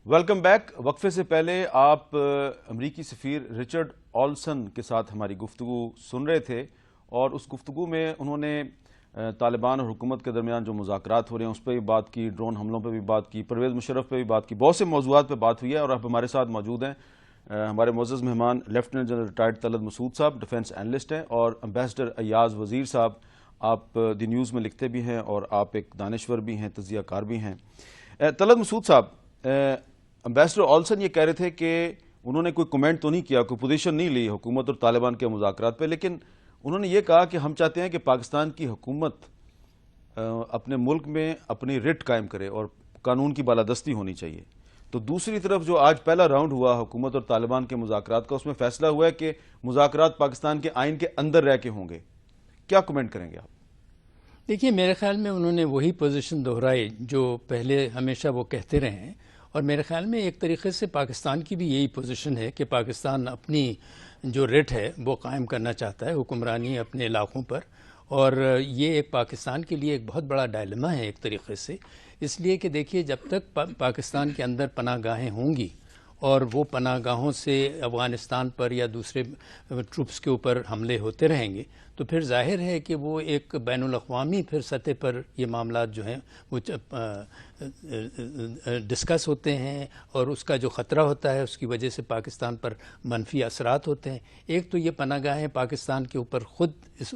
Welcome back. وقفے سے پہلے آپ امریکی سفیر رچرڈ آلسن کے ساتھ ہماری گفتگو سن رہے تھے اور اس گفتگو میں انہوں نے طالبان اور حکومت کے درمیان جو مذاکرات ہو رہے ہیں اس پہ بھی بات کی، ڈرون حملوں پہ بھی بات کی، پرویز مشرف پہ بھی بات کی، بہت سے موضوعات پہ بات ہوئی ہے. اور اب ہمارے ساتھ موجود ہیں ہمارے معزز مہمان لیفٹیننٹ جنرل ریٹائرڈ طلعت مسعود صاحب، ڈیفنس اینالسٹ ہیں، اور امبیسڈر ایاز وزیر صاحب. آپ دی نیوز میں لکھتے بھی ہیں اور آپ ایک دانشور بھی ہیں، تجزیہ کار بھی ہیں. طلعت مسعود صاحب، امبیسڈر آلسن یہ کہہ رہے تھے کہ انہوں نے کوئی کمنٹ تو نہیں کیا، کوئی پوزیشن نہیں لی حکومت اور طالبان کے مذاکرات پہ، لیکن انہوں نے یہ کہا کہ ہم چاہتے ہیں کہ پاکستان کی حکومت اپنے ملک میں اپنی رٹ قائم کرے اور قانون کی بالادستی ہونی چاہیے. تو دوسری طرف جو آج پہلا راؤنڈ ہوا حکومت اور طالبان کے مذاکرات کا، اس میں فیصلہ ہوا ہے کہ مذاکرات پاکستان کے آئین کے اندر رہ کے ہوں گے. کیا کمنٹ کریں گے آپ؟ دیکھیے، میرے خیال میں انہوں نے وہی پوزیشن دہرائی جو پہلے ہمیشہ وہ کہتے رہے ہیں، اور میرے خیال میں ایک طریقے سے پاکستان کی بھی یہی پوزیشن ہے کہ پاکستان اپنی جو ریٹ ہے وہ قائم کرنا چاہتا ہے، حکمرانی اپنے علاقوں پر. اور یہ ایک پاکستان کے لیے ایک بہت بڑا ڈائلما ہے ایک طریقے سے، اس لیے کہ دیکھیے جب تک پاکستان کے اندر پناہ گاہیں ہوں گی اور وہ پناہ گاہوں سے افغانستان پر یا دوسرے ٹروپس کے اوپر حملے ہوتے رہیں گے تو پھر ظاہر ہے کہ وہ ایک بین الاقوامی پھر سطح پر یہ معاملات جو ہیں وہ ڈسکس ہوتے ہیں، اور اس کا جو خطرہ ہوتا ہے اس کی وجہ سے پاکستان پر منفی اثرات ہوتے ہیں. ایک تو یہ پناہ گاہیں پاکستان کے اوپر خود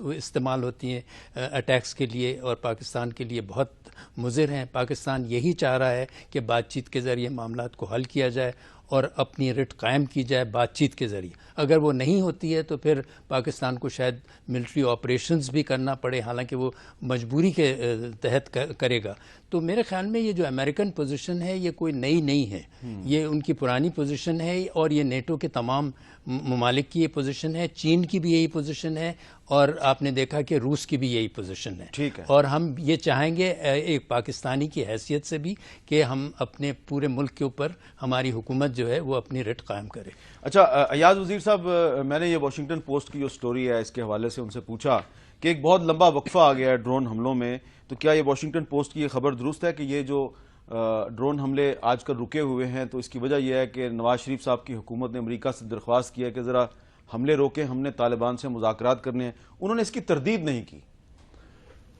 استعمال ہوتی ہیں اٹیکس کے لیے، اور پاکستان کے لیے بہت مضر ہیں. پاکستان یہی چاہ رہا ہے کہ بات چیت کے ذریعے معاملات کو حل کیا جائے اور اپنی رٹ قائم کی جائے بات چیت کے ذریعے. اگر وہ نہیں ہوتی ہے تو پھر پاکستان کو شاید ملٹری آپریشنز بھی کرنا پڑے، حالانکہ وہ مجبوری کے تحت کرے گا. تو میرے خیال میں یہ جو امریکن پوزیشن ہے یہ کوئی نئی نہیں ہے، یہ ان کی پرانی پوزیشن ہے، اور یہ نیٹو کے تمام ممالک کی یہ پوزیشن ہے. چین کی بھی یہی پوزیشن ہے، اور آپ نے دیکھا کہ روس کی بھی یہی پوزیشن ہے. ٹھیک ہے. اور ہم یہ چاہیں گے ایک پاکستانی کی حیثیت سے بھی کہ ہم اپنے پورے ملک کے اوپر ہماری حکومت جو ہے وہ اپنی رٹ قائم کرے. اچھا ایاز وزیر صاحب، میں نے یہ واشنگٹن پوسٹ کی جو سٹوری ہے اس کے حوالے سے ان سے پوچھا کہ ایک بہت لمبا وقفہ آ گیا ہے ڈرون حملوں میں، تو کیا یہ واشنگٹن پوسٹ کی یہ خبر درست ہے کہ یہ جو ڈرون حملے آج کل رکے ہوئے ہیں تو اس کی وجہ یہ ہے کہ نواز شریف صاحب کی حکومت نے امریکہ سے درخواست کی ہے کہ ذرا حملے روکیں، ہم نے طالبان سے مذاکرات کرنے ہیں، انہوں نے اس کی تردید نہیں کی؟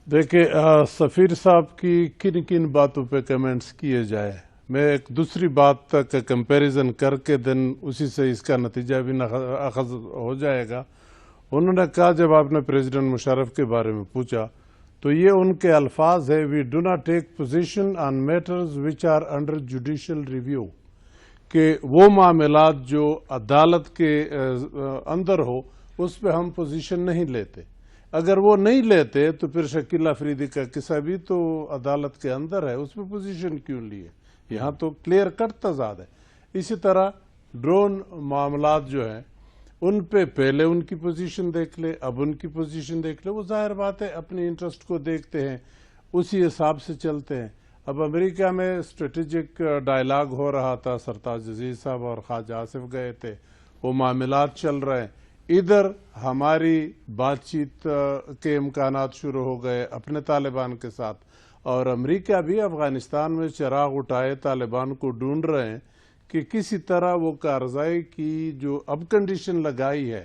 دیکھیں سفیر صاحب کی کن کن باتوں پہ کمنٹس کیے جائے، میں ایک دوسری بات تک کمپیریزن کر کے دن اسی سے اس کا نتیجہ بھی اخذ ہو جائے گا. انہوں نے کہا جب آپ نے پریزیڈنٹ مشرف کے بارے میں پوچھا تو یہ ان کے الفاظ ہے، we do not take position on matters which are under judicial review, کہ وہ معاملات جو عدالت کے اندر ہو اس پہ ہم پوزیشن نہیں لیتے. اگر وہ نہیں لیتے تو پھر شکیل افریدی کا قصہ بھی تو عدالت کے اندر ہے، اس پہ پوزیشن کیوں لیے؟ یہاں تو کلیئر کٹ تضاد ہے. اسی طرح ڈرون معاملات جو ہیں ان پہ پہلے ان کی پوزیشن دیکھ لے، اب ان کی پوزیشن دیکھ لے. وہ ظاہر بات ہے اپنی انٹرسٹ کو دیکھتے ہیں، اسی حساب سے چلتے ہیں. اب امریکہ میں اسٹریٹجک ڈائلاگ ہو رہا تھا، سرتاج عزیز صاحب اور خواجہ آصف گئے تھے، وہ معاملات چل رہے ہیں. ادھر ہماری بات چیت کے امکانات شروع ہو گئے اپنے طالبان کے ساتھ، اور امریکہ بھی افغانستان میں چراغ اٹھائے طالبان کو ڈھونڈ رہے ہیں کہ کسی طرح وہ کارروائی کی جو اب کنڈیشن لگائی ہے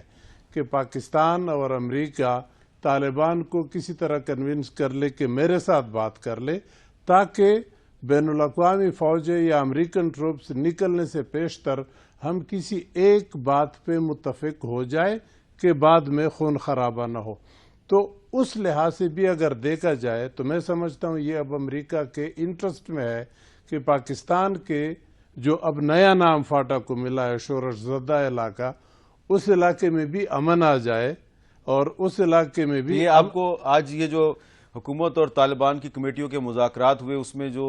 کہ پاکستان اور امریکہ طالبان کو کسی طرح کنونس کر لے کہ میرے ساتھ بات کر لے، تاکہ بین الاقوامی فوجیں یا امریکن ٹروپس نکلنے سے پیشتر ہم کسی ایک بات پہ متفق ہو جائے کہ بعد میں خون خرابہ نہ ہو. تو اس لحاظ سے بھی اگر دیکھا جائے تو میں سمجھتا ہوں یہ اب امریکہ کے انٹرسٹ میں ہے کہ پاکستان کے جو اب نیا نام فاٹا کو ملا ہے شورش زدہ علاقہ، اس علاقے میں بھی امن آ جائے، اور اس علاقے میں بھی یہ آپ کو آج یہ جو حکومت اور طالبان کی کمیٹیوں کے مذاکرات ہوئے اس میں جو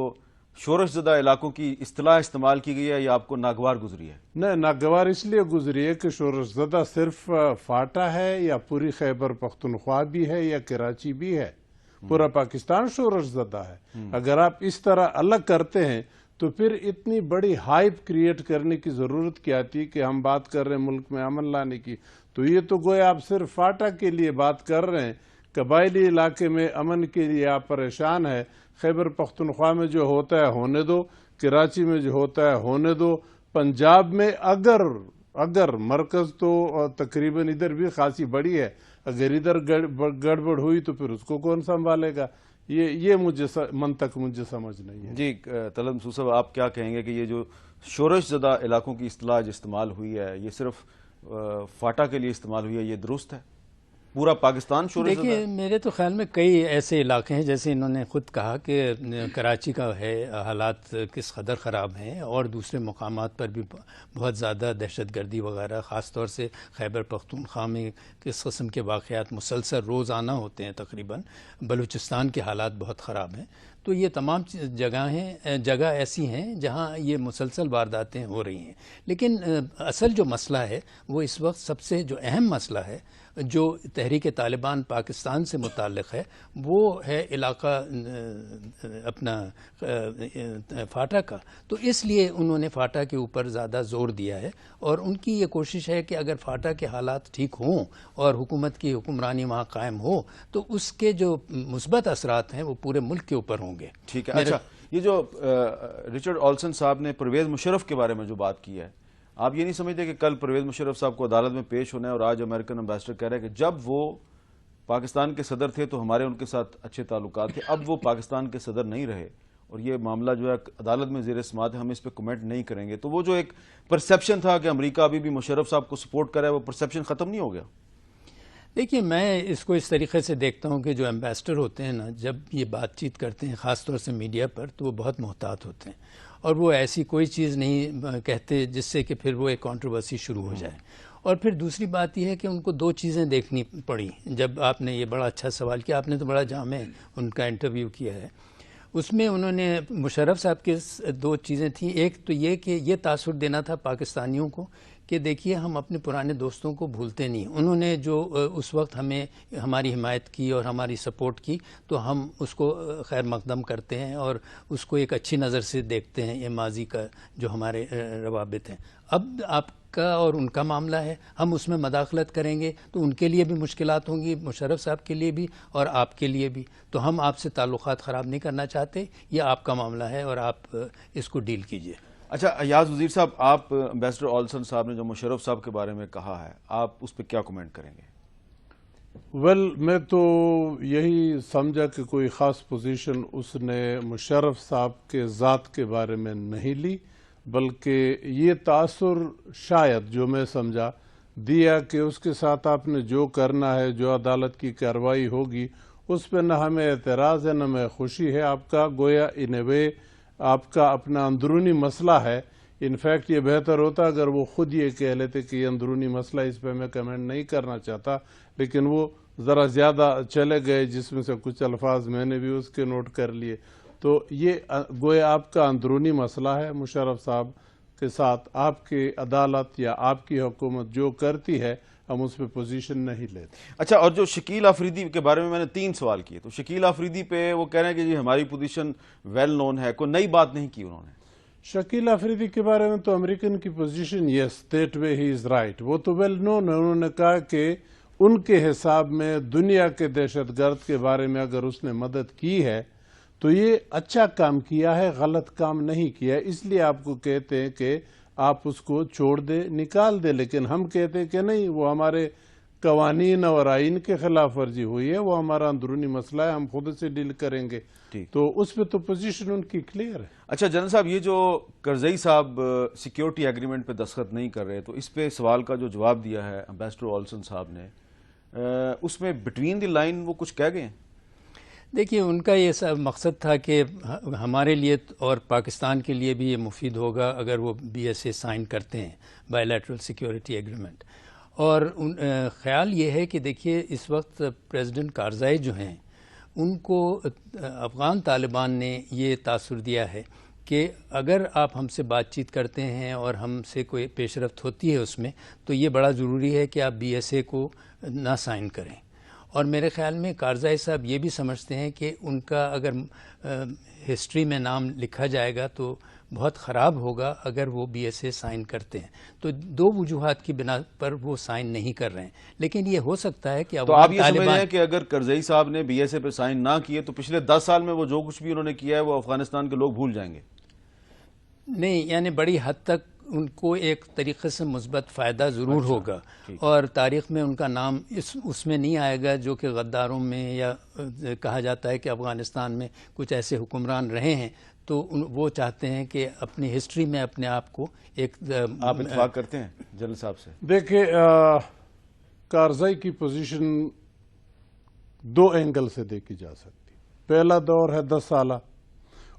شورش زدہ علاقوں کی اصطلاح استعمال کی گئی ہے یہ آپ کو ناگوار گزری ہے؟ نہیں، ناگوار اس لیے گزری ہے کہ شورش زدہ صرف فاٹا ہے یا پوری خیبر پختونخوا بھی ہے یا کراچی بھی ہے؟ پورا پاکستان شورش زدہ ہے. اگر آپ اس طرح الگ کرتے ہیں تو پھر اتنی بڑی ہائپ کریٹ کرنے کی ضرورت کیا تھی کہ ہم بات کر رہے ہیں ملک میں امن لانے کی. تو یہ تو گویا آپ صرف فاٹا کے لیے بات کر رہے ہیں، قبائلی علاقے میں امن کے لیے آپ پریشان ہے. خیبر پختونخوا میں جو ہوتا ہے ہونے دو، کراچی میں جو ہوتا ہے ہونے دو. پنجاب میں اگر مرکز تو تقریباً ادھر بھی خاصی بڑی ہے, اگر ادھر گڑبڑ ہوئی تو پھر اس کو کون سنبھالے گا؟ یہ منطق مجھے سمجھ نہیں ہے. جی طلعت مسعود صاحب, آپ کیا کہیں گے کہ یہ جو شورش زدہ علاقوں کی اصطلاح جو استعمال ہوئی ہے, یہ صرف فاٹا کے لیے استعمال ہوئی ہے, یہ درست ہے؟ پورا پاکستان شورش زدہ ہے؟ دیکھیے میرے تو خیال میں کئی ایسے علاقے ہیں, جیسے انہوں نے خود کہا کہ کراچی کا ہے حالات کس قدر خراب ہیں, اور دوسرے مقامات پر بھی بہت زیادہ دہشت گردی وغیرہ, خاص طور سے خیبر پختونخوا میں کس قسم کے واقعات مسلسل روزانہ ہوتے ہیں تقریباً. بلوچستان کے حالات بہت خراب ہیں. تو یہ تمام جگہ ایسی ہیں جہاں یہ مسلسل وارداتیں ہو رہی ہیں. لیکن اصل جو مسئلہ ہے وہ اس وقت سب سے جو اہم مسئلہ ہے جو تحریک طالبان پاکستان سے متعلق ہے, وہ ہے علاقہ اپنا فاٹا کا. تو اس لیے انہوں نے فاٹا کے اوپر زیادہ زور دیا ہے, اور ان کی یہ کوشش ہے کہ اگر فاٹا کے حالات ٹھیک ہوں اور حکومت کی حکمرانی وہاں قائم ہو تو اس کے جو مثبت اثرات ہیں وہ پورے ملک کے اوپر ہوں گے. ٹھیک ہے. اچھا, یہ جو رچرڈ آلسن صاحب نے پرویز مشرف کے بارے میں جو بات کی ہے, آپ یہ نہیں سمجھتے کہ کل پرویز مشرف صاحب کو عدالت میں پیش ہونا ہے, اور آج امریکن امبیسڈر کہہ رہے ہیں کہ جب وہ پاکستان کے صدر تھے تو ہمارے ان کے ساتھ اچھے تعلقات تھے, اب وہ پاکستان کے صدر نہیں رہے اور یہ معاملہ جو ہے عدالت میں زیر سماعت ہے, ہم اس پہ کمنٹ نہیں کریں گے. تو وہ جو ایک پرسیپشن تھا کہ امریکہ ابھی بھی مشرف صاحب کو سپورٹ کر رہا ہے, وہ پرسیپشن ختم نہیں ہو گیا؟ دیکھیے میں اس کو اس طریقے سے دیکھتا ہوں کہ جو ایمبیسڈر ہوتے ہیں نا, جب یہ بات چیت کرتے ہیں خاص طور سے میڈیا پر, تو وہ بہت محتاط ہوتے ہیں, اور وہ ایسی کوئی چیز نہیں کہتے جس سے کہ پھر وہ ایک کنٹروورسی شروع ہو جائے. اور پھر دوسری بات یہ ہے کہ ان کو دو چیزیں دیکھنی پڑی. جب آپ نے یہ بڑا اچھا سوال کیا, آپ نے تو بڑا جامع ان کا انٹرویو کیا ہے, اس میں انہوں نے مشرف صاحب کے دو چیزیں تھیں. ایک تو یہ کہ یہ تاثر دینا تھا پاکستانیوں کو کہ دیکھیے ہم اپنے پرانے دوستوں کو بھولتے نہیں. انہوں نے جو اس وقت ہماری حمایت کی اور ہماری سپورٹ کی, تو ہم اس کو خیر مقدم کرتے ہیں اور اس کو ایک اچھی نظر سے دیکھتے ہیں. یہ ماضی کا جو ہمارے روابط ہیں, اب آپ کا اور ان کا معاملہ ہے, ہم اس میں مداخلت کریں گے تو ان کے لیے بھی مشکلات ہوں گی, مشرف صاحب کے لیے بھی اور آپ کے لیے بھی. تو ہم آپ سے تعلقات خراب نہیں کرنا چاہتے, یہ آپ کا معاملہ ہے اور آپ اس کو ڈیل کیجئے. اچھا ایاز وزیر صاحب, آپ امبیسڈر آلسن صاحب نے جو مشرف صاحب کے بارے میں کہا ہے, آپ اس پہ کیا کمنٹ کریں گے؟ میں تو یہی سمجھا کہ کوئی خاص پوزیشن اس نے مشرف صاحب کے ذات کے بارے میں نہیں لی, بلکہ یہ تاثر شاید جو میں سمجھا دیا کہ اس کے ساتھ آپ نے جو کرنا ہے, جو عدالت کی کارروائی ہوگی اس پہ نہ ہمیں اعتراض ہے نہ ہمیں خوشی ہے. آپ کا گویا ان اے وے آپ کا اپنا اندرونی مسئلہ ہے. انفیکٹ یہ بہتر ہوتا اگر وہ خود یہ کہہ لیتے کہ یہ اندرونی مسئلہ, اس پہ میں کمنٹ نہیں کرنا چاہتا, لیکن وہ ذرا زیادہ چلے گئے جس میں سے کچھ الفاظ میں نے بھی اس کے نوٹ کر لیے. تو یہ گویا آپ کا اندرونی مسئلہ ہے. مشرف صاحب کے ساتھ آپ کی عدالت یا آپ کی حکومت جو کرتی ہے ہم اس پہ پوزیشن نہیں لیتے. اچھا, اور جو شکیل آفریدی کے بارے میں نے 3 سوال کیے, تو شکیل آفریدی پہ وہ کہہ رہے ہیں کہ جی ہماری پوزیشن ویل نون ہے, کوئی نئی بات نہیں کی انہوں نے. شکیل آفریدی کے بارے میں تو امریکن کی position yes that way he is right, وہ تو ویل نون ہے. انہوں نے کہا کہ ان کے حساب میں دنیا کے دہشت گرد کے بارے میں اگر اس نے مدد کی ہے تو یہ اچھا کام کیا ہے, غلط کام نہیں کیا. اس لیے آپ کو کہتے ہیں کہ آپ اس کو چھوڑ دے, نکال دے, لیکن ہم کہتے ہیں کہ نہیں, وہ ہمارے قوانین اور آئین کے خلاف ورزی ہوئی ہے, وہ ہمارا اندرونی مسئلہ ہے, ہم خود سے ڈیل کریں گے. تو اس پہ تو پوزیشن ان کی کلیئر ہے. اچھا جنرل صاحب, یہ جو کرزئی صاحب سیکیورٹی ایگریمنٹ پہ دستخط نہیں کر رہے, تو اس پہ سوال کا جو جواب دیا ہے امبیسڈر آلسن صاحب نے, اس میں بٹوین دی لائن وہ کچھ کہہ گئے ہیں؟ دیکھیے ان کا یہ سب مقصد تھا کہ ہمارے لیے اور پاکستان کے لیے بھی یہ مفید ہوگا اگر وہ BSA سائن کرتے ہیں, بائی لیٹرل سیکیورٹی ایگریمنٹ. اور خیال یہ ہے کہ دیکھیے اس وقت پریزیڈنٹ کارزائی جو ہیں ان کو افغان طالبان نے یہ تاثر دیا ہے کہ اگر آپ ہم سے بات چیت کرتے ہیں اور ہم سے کوئی پیش رفت ہوتی ہے اس میں, تو یہ بڑا ضروری ہے کہ آپ BSA کو نہ سائن کریں. اور میرے خیال میں کارزائی صاحب یہ بھی سمجھتے ہیں کہ ان کا اگر ہسٹری میں نام لکھا جائے گا تو بہت خراب ہوگا اگر وہ BSA سائن کرتے ہیں. تو 2 وجوہات کی بنا پر وہ سائن نہیں کر رہے ہیں, لیکن یہ ہو سکتا ہے کہ تو آپ یہ سمجھ رہے ہیں کہ اگر کرزئی صاحب نے BSA پہ سائن نہ کیے تو پچھلے 10 سال میں وہ جو کچھ بھی انہوں نے کیا ہے وہ افغانستان کے لوگ بھول جائیں گے؟ نہیں، یعنی بڑی حد تک ان کو ایک طریقے سے مثبت فائدہ ضرور ہوگا، اور تاریخ میں ان کا نام اس میں نہیں آئے گا جو کہ غداروں میں، یا کہا جاتا ہے کہ افغانستان میں کچھ ایسے حکمران رہے ہیں تو وہ چاہتے ہیں کہ اپنی ہسٹری میں اپنے آپ کو ایک آپ اتفاق کرتے ہیں جنرل صاحب سے؟ دیکھیں، کارزائی کی پوزیشن دو اینگل سے دیکھی جا سکتی. پہلا دور ہے 10 سالہ،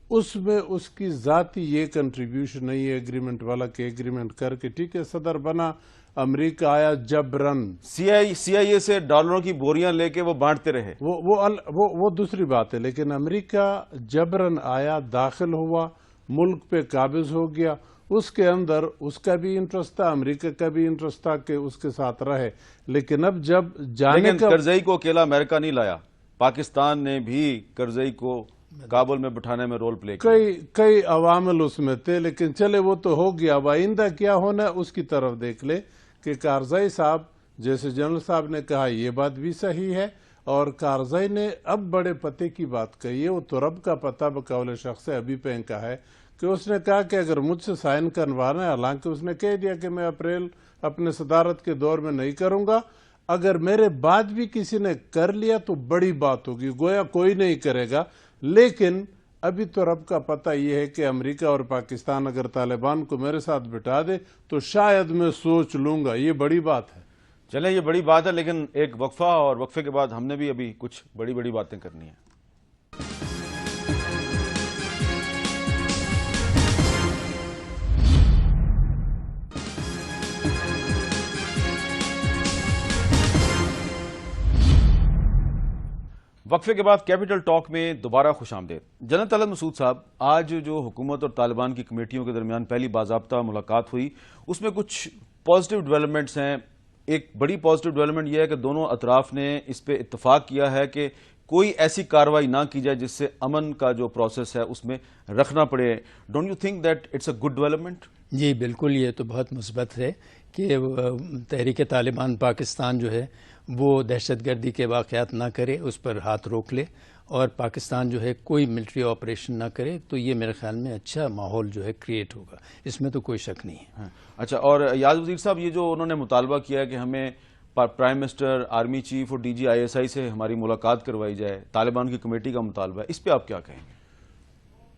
اس میں اس کی ذاتی یہ کنٹریبیوشن نہیں ہے ایگریمنٹ والا کہ ایگریمنٹ کر کے ٹھیک ہے صدر بنا، امریکہ آیا جبرن، سی آئی اے سے ڈالروں کی بوریاں لے کے وہ بانٹتے رہے. وہ دوسری بات ہے، لیکن امریکہ جبرن آیا، داخل ہوا، ملک پہ قابض ہو گیا. اس کے اندر اس کا بھی انٹرسٹ تھا، امریکہ کا بھی انٹرسٹ تھا کہ اس کے ساتھ رہے. لیکن اب جب جانے لیکن کا کرزئی کو اکیلا امریکہ نہیں لایا، پاکستان نے بھی کرزئی کو کابل میں بٹھانے میں رول پلے کیا. کئی عوامل اس میں تھے، لیکن چلے وہ تو ہو گیا. اب آئندہ کیا ہونا ہے اس کی طرف دیکھ لے کہ کارزئی صاحب، جیسے جنرل صاحب نے کہا یہ بات بھی صحیح ہے، اور کارزئی نے اب بڑے پتے کی بات کہی ہے. وہ تو رب کا پتہ بقول شخص ابھی پینک کا ہے کہ اس نے کہا کہ اگر مجھ سے سائن کروانا ہے، حالانکہ اس نے کہہ دیا کہ میں اپریل اپنے صدارت کے دور میں نہیں کروں گا، اگر میرے بعد بھی کسی نے کر لیا تو بڑی بات ہوگی، گویا کوئی نہیں کرے گا. لیکن ابھی تو رب کا پتہ یہ ہے کہ امریکہ اور پاکستان اگر طالبان کو میرے ساتھ بٹھا دے تو شاید میں سوچ لوں گا. یہ بڑی بات ہے. چلیں یہ بڑی بات ہے، لیکن ایک وقفہ، اور وقفے کے بعد ہم نے بھی ابھی کچھ بڑی باتیں کرنی ہیں. وقفے کے بعد کیپٹل ٹاک میں دوبارہ خوش آمدید. جنرل طلعت مسعود صاحب، آج جو حکومت اور طالبان کی کمیٹیوں کے درمیان پہلی باضابطہ ملاقات ہوئی، اس میں کچھ پازیٹیو ڈیولپمنٹس ہیں. ایک بڑی پازیٹیو ڈیولپمنٹ یہ ہے کہ دونوں اطراف نے اس پہ اتفاق کیا ہے کہ کوئی ایسی کارروائی نہ کی جائے جس سے امن کا جو پروسیس ہے اس میں رکھنا پڑے. Don't you think that it's a good development? جی بالکل، یہ تو بہت مثبت ہے کہ تحریک طالبان پاکستان جو ہے وہ دہشت گردی کے واقعات نہ کرے، اس پر ہاتھ روک لے، اور پاکستان جو ہے کوئی ملٹری آپریشن نہ کرے. تو یہ میرے خیال میں اچھا ماحول جو ہے کریٹ ہوگا، اس میں تو کوئی شک نہیں ہے. اچھا، اور یاد وزیر صاحب، یہ جو انہوں نے مطالبہ کیا ہے کہ ہمیں پرائم منسٹر، آرمی چیف اور DG/ISI سے ہماری ملاقات کروائی جائے، طالبان کی کمیٹی کا مطالبہ ہے، اس پہ آپ کیا کہیں گے؟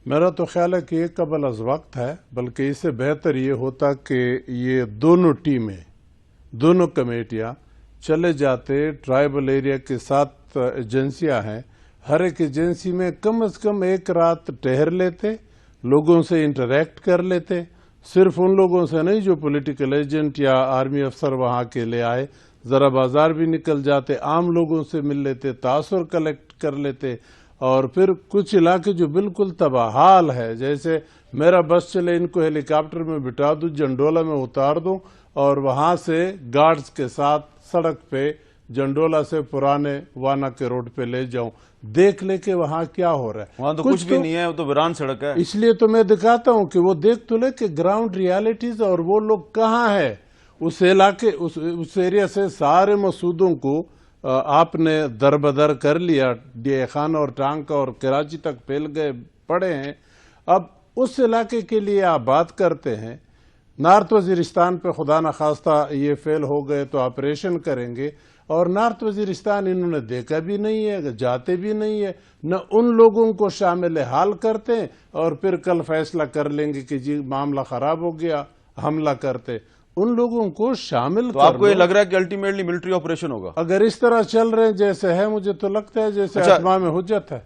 میرا تو خیال ہے کہ یہ قبل از وقت ہے، بلکہ اس سے بہتر یہ ہوتا کہ یہ دونوں ٹیمیں، دونوں کمیٹیاں چلے جاتے. ٹرائبل ایریا کے 7 ایجنسیاں ہیں، ہر ایک ایجنسی میں کم از کم ایک رات ٹہر لیتے، لوگوں سے انٹریکٹ کر لیتے. صرف ان لوگوں سے نہیں جو پولیٹیکل ایجنٹ یا آرمی افسر وہاں کے لے آئے، ذرا بازار بھی نکل جاتے، عام لوگوں سے مل لیتے، تاثر کلیکٹ کر لیتے. اور پھر کچھ علاقے جو بالکل تباہ حال ہے، جیسے میرا بس چلے، ان کو ہیلی کاپٹر میں بٹھا دوں، جنڈولا میں اتار دوں، اور وہاں سے گارڈز کے ساتھ سڑک پہ جنڈولا سے پرانے وانا کے روڈ پہ لے جاؤں، دیکھ لے کہ وہاں کیا ہو رہا ہے. وہاں تو کچھ بھی نہیں ہے، وہ تو ویران سڑک ہے. اس لیے تو میں دکھاتا ہوں کہ وہ دیکھ تو لے کہ گراؤنڈ ریالٹیز اور وہ لوگ کہاں ہے. اس علاقے، اس ایریا سے سارے مسودوں کو آپ نے دربدر کر لیا، ڈی خانہ اور ٹانکا اور کراچی تک پھیل گئے پڑے ہیں. اب اس علاقے کے لیے آپ بات کرتے ہیں. نارتھ وزیرستان پہ خدا نخواستہ یہ فیل ہو گئے تو آپریشن کریں گے، اور نارتھ وزیرستان انہوں نے دیکھا بھی نہیں ہے، جاتے بھی نہیں ہے، نہ ان لوگوں کو شامل حال کرتے ہیں، اور پھر کل فیصلہ کر لیں گے کہ جی معاملہ خراب ہو گیا، حملہ کرتے. ان لوگوں کو شامل تو آپ کو یہ لگ رہا ہے کہ الٹیمیٹلی ملٹری آپریشن ہوگا؟ اگر اس طرح چل رہے ہیں جیسے ہے، مجھے تو لگتا ہے جیسے اتمام حجت ہے.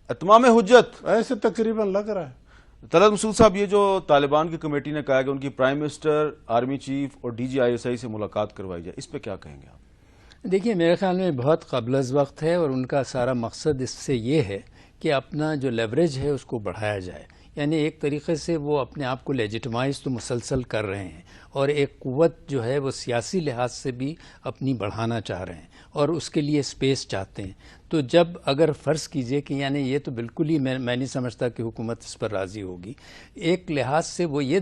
اتمام حجت ایسے تقریباً لگ رہا ہے. طلعت مسعود صاحب، یہ جو طالبان کی کمیٹی نے کہا کہ ان کی پرائم منسٹر، آرمی چیف اور DG/ISI سے ملاقات کروائی جائے، اس پہ کیا کہیں گے آپ؟ دیکھیے میرے خیال میں بہت قبل از وقت ہے، اور ان کا سارا مقصد اس سے یہ ہے کہ اپنا جو لیوریج ہے اس کو بڑھایا جائے. یعنی ایک طریقے سے وہ اپنے آپ کو لیجیٹمائز تو مسلسل کر رہے ہیں، اور ایک قوت جو ہے وہ سیاسی لحاظ سے بھی اپنی بڑھانا چاہ رہے ہیں، اور اس کے لیے سپیس چاہتے ہیں. تو جب اگر فرض کیجئے کہ یعنی یہ تو بالکل ہی میں نہیں سمجھتا کہ حکومت اس پر راضی ہوگی. ایک لحاظ سے وہ یہ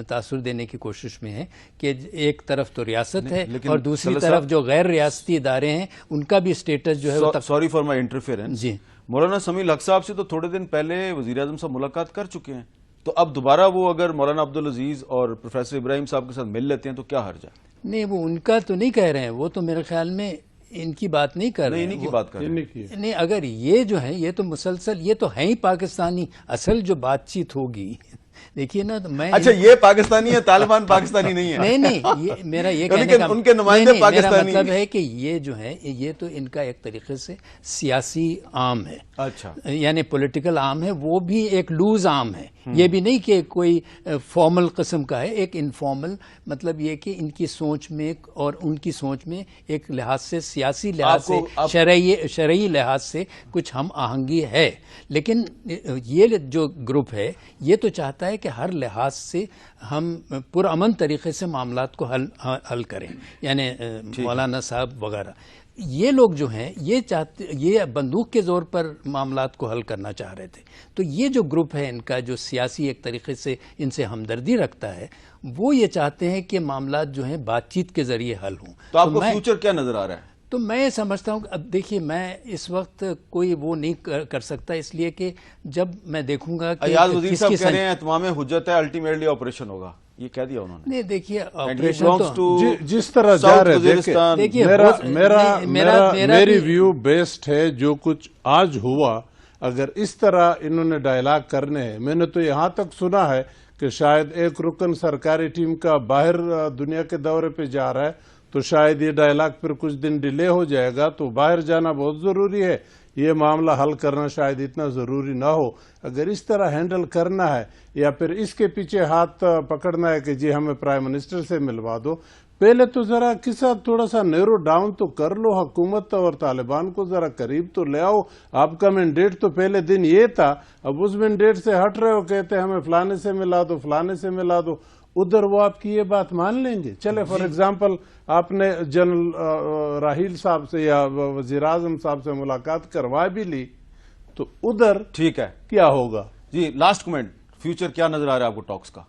تاثر دینے کی کوشش میں ہے کہ ایک طرف تو ریاست ہے، اور دوسری طرف جو غیر ریاستی ادارے ہیں ان کا بھی اسٹیٹس جو ہے. Sorry for my interference. جی، مولانا سمیع الحق صاحب سے تو تھوڑے دن پہلے وزیر اعظم صاحب ملاقات کر چکے ہیں. تو اب دوبارہ وہ اگر مولانا عبدالعزیز اور پروفیسر ابراہیم صاحب کے ساتھ مل لیتے ہیں تو کیا حرج ہے؟ نہیں، وہ ان کا تو نہیں کہہ رہے ہیں، وہ تو میرے خیال میں ان کی بات نہیں کر رہے ہیں، انہی کی بات کر رہے ہیں۔ نہیں، اگر یہ جو ہے یہ تو مسلسل، یہ تو ہیں ہی پاکستانی، اصل جو بات چیت ہوگی دیکھیے نا، تو میں اچھا یہ پاکستانی ہے، طالبان پاکستانی نہیں ہے؟ نہیں، یہ میرا یہ کہنے کا ان کے نمائندے نہیں، میرا پاکستانی مطلب ہے کہ یہ جو ہے یہ تو ان کا ایک طریقے سے سیاسی عام ہے، اچھا، یعنی پولیٹیکل عام ہے، وہ بھی ایک لوز عام ہے، یہ بھی نہیں کہ کوئی فارمل قسم کا ہے، ایک انفارمل، مطلب یہ کہ ان کی سوچ میں اور ان کی سوچ میں ایک لحاظ سے سیاسی لحاظ سے شرعی لحاظ سے کچھ ہم آہنگی ہے، لیکن یہ جو گروپ ہے یہ تو چاہتا ہے کہ ہر لحاظ سے ہم پرامن طریقے سے معاملات کو حل کریں، یعنی مولانا صاحب وغیرہ یہ لوگ جو ہیں یہ بندوق کے زور پر معاملات کو حل کرنا چاہ رہے تھے، تو یہ جو گروپ ہے ان کا جو سیاسی ایک طریقے سے ان سے ہمدردی رکھتا ہے، وہ یہ چاہتے ہیں کہ معاملات جو ہیں بات چیت کے ذریعے حل ہوں۔ تو آپ کو فیوچر کیا نظر آ رہا ہے؟ تو میں سمجھتا ہوں کہ اب دیکھیے میں اس وقت کوئی وہ نہیں کر سکتا، اس لیے کہ جب میں دیکھوں گا کہ ایاز وزیر صاحب کہہ رہے ہیں اتمام حجت ہے، الٹیمیٹلی آپریشن ہوگا، یہ کہہ دیا انہوں نے۔ نہیں دیکھیے آپریشن تو جس طرح جا رہے دیکھیے میری ویو بیسڈ ہے، جو کچھ آج ہوا اگر اس طرح انہوں نے ڈائلاگ کرنے ہیں، میں نے تو یہاں تک سنا ہے کہ شاید ایک رکن سرکاری ٹیم کا باہر دنیا کے دورے پہ جا رہا ہے، تو شاید یہ ڈائلاگ پھر کچھ دن ڈیلے ہو جائے گا، تو باہر جانا بہت ضروری ہے، یہ معاملہ حل کرنا شاید اتنا ضروری نہ ہو۔ اگر اس طرح ہینڈل کرنا ہے یا پھر اس کے پیچھے ہاتھ پکڑنا ہے کہ جی ہمیں پرائم منسٹر سے ملوا دو، پہلے تو ذرا قصہ تھوڑا سا نیرو ڈاؤن تو کر لو، حکومت اور طالبان کو ذرا قریب تو لے آؤ۔ آپ کا مینڈیٹ تو پہلے دن یہ تھا، اب اس مینڈیٹ سے ہٹ رہے ہو، کہتے ہمیں فلانے سے ملا دو، فلانے سے ملا دو، ادھر وہ آپ کی یہ بات مان لیں گے؟ چلے فار ایگزامپل آپ نے جنرل راحیل صاحب سے یا وزیر اعظم صاحب سے ملاقات کروا بھی لی، تو ادھر ٹھیک ہے کیا ہوگا؟ جی لاسٹ کمنٹ، فیوچر کیا نظر آ رہا ہے آپ کو ٹاکس کا؟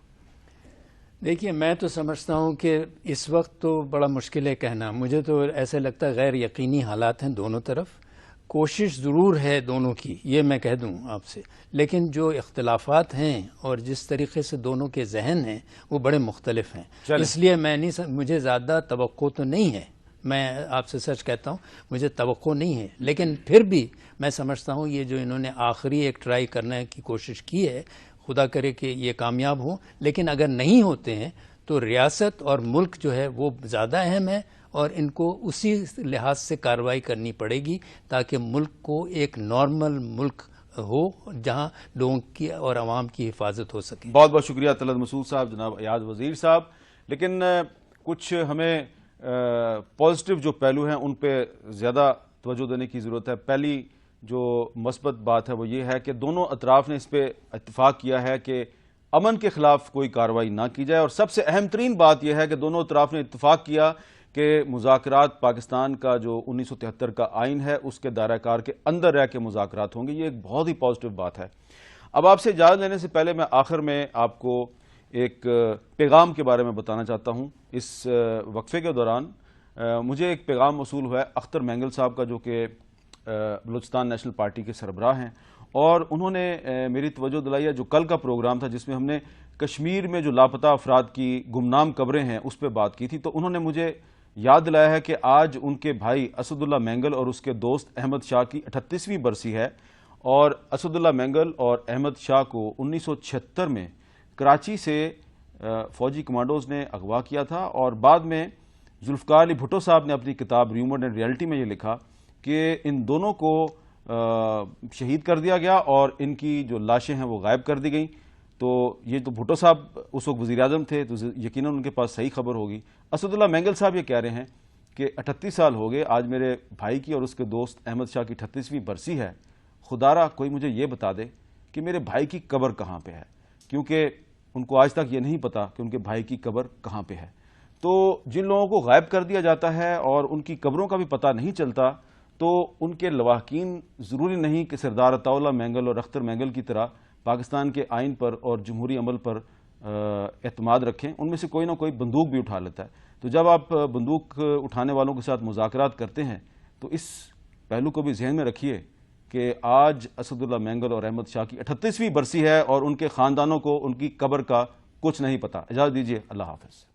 دیکھیے میں تو سمجھتا ہوں کہ اس وقت تو بڑا مشکل ہے کہنا، مجھے تو ایسا لگتا ہے غیر یقینی حالات ہیں دونوں طرف، کوشش ضرور ہے دونوں کی، یہ میں کہہ دوں آپ سے، لیکن جو اختلافات ہیں اور جس طریقے سے دونوں کے ذہن ہیں وہ بڑے مختلف ہیں، اس لیے مجھے زیادہ توقع تو نہیں ہے، میں آپ سے سچ کہتا ہوں مجھے توقع نہیں ہے، لیکن پھر بھی میں سمجھتا ہوں یہ جو انہوں نے آخری ایک ٹرائی کرنے کی کوشش کی ہے، خدا کرے کہ یہ کامیاب ہوں، لیکن اگر نہیں ہوتے ہیں تو ریاست اور ملک جو ہے وہ زیادہ اہم ہے، اور ان کو اسی لحاظ سے کارروائی کرنی پڑے گی تاکہ ملک کو ایک نارمل ملک ہو جہاں لوگوں کی اور عوام کی حفاظت ہو سکے۔ بہت بہت شکریہ طلعت مسعود صاحب، جناب ایاز وزیر صاحب، لیکن کچھ ہمیں پازیٹیو جو پہلو ہیں ان پہ زیادہ توجہ دینے کی ضرورت ہے۔ پہلی جو مثبت بات ہے وہ یہ ہے کہ دونوں اطراف نے اس پہ اتفاق کیا ہے کہ امن کے خلاف کوئی کارروائی نہ کی جائے، اور سب سے اہم ترین بات یہ ہے کہ دونوں اطراف نے اتفاق کیا کہ مذاکرات پاکستان کا جو 1973 کا آئین ہے اس کے دائرہ کار کے اندر رہ کے مذاکرات ہوں گے، یہ ایک بہت ہی پازیٹیو بات ہے۔ اب آپ سے اجازت لینے سے پہلے میں آخر میں آپ کو ایک پیغام کے بارے میں بتانا چاہتا ہوں۔ اس وقفے کے دوران مجھے ایک پیغام موصول ہوا ہے اختر مینگل صاحب کا، جو کہ بلوچستان نیشنل پارٹی کے سربراہ ہیں، اور انہوں نے میری توجہ دلائی ہے جو کل کا پروگرام تھا جس میں ہم نے کشمیر میں جو لاپتہ افراد کی گمنام قبریں ہیں اس پہ بات کی تھی، تو انہوں نے مجھے یاد دلایا ہے کہ آج ان کے بھائی اسد اللہ مینگل اور اس کے دوست احمد شاہ کی 38ویں برسی ہے، اور اسد اللہ مینگل اور احمد شاہ کو 1976 میں کراچی سے فوجی کمانڈوز نے اغوا کیا تھا، اور بعد میں ذوالفقار علی بھٹو صاحب نے اپنی کتاب ریومرڈ اینڈ ریئلٹی میں یہ لکھا کہ ان دونوں کو شہید کر دیا گیا اور ان کی جو لاشیں ہیں وہ غائب کر دی گئیں۔ تو یہ تو بھٹو صاحب اس وقت وزیر اعظم تھے تو یقیناً ان کے پاس صحیح خبر ہوگی۔ اسد اللہ مینگل صاحب یہ کہہ رہے ہیں کہ 38 سال ہو گئے آج میرے بھائی کی اور اس کے دوست احمد شاہ کی 38ویں برسی ہے، خدارا کوئی مجھے یہ بتا دے کہ میرے بھائی کی قبر کہاں پہ ہے، کیونکہ ان کو آج تک یہ نہیں پتا کہ ان کے بھائی کی قبر کہاں پہ ہے۔ تو جن لوگوں کو غائب کر دیا جاتا ہے اور ان کی قبروں کا بھی پتہ نہیں چلتا، تو ان کے لواحقین ضروری نہیں کہ سردار عطا اللہ مینگل اور اختر مینگل کی طرح پاکستان کے آئین پر اور جمہوری عمل پر اعتماد رکھیں، ان میں سے کوئی نہ کوئی بندوق بھی اٹھا لیتا ہے۔ تو جب آپ بندوق اٹھانے والوں کے ساتھ مذاکرات کرتے ہیں تو اس پہلو کو بھی ذہن میں رکھیے کہ آج اسداللہ مینگل اور احمد شاہ کی 38ویں برسی ہے اور ان کے خاندانوں کو ان کی قبر کا کچھ نہیں پتا. اجازت دیجیے، اللہ حافظ.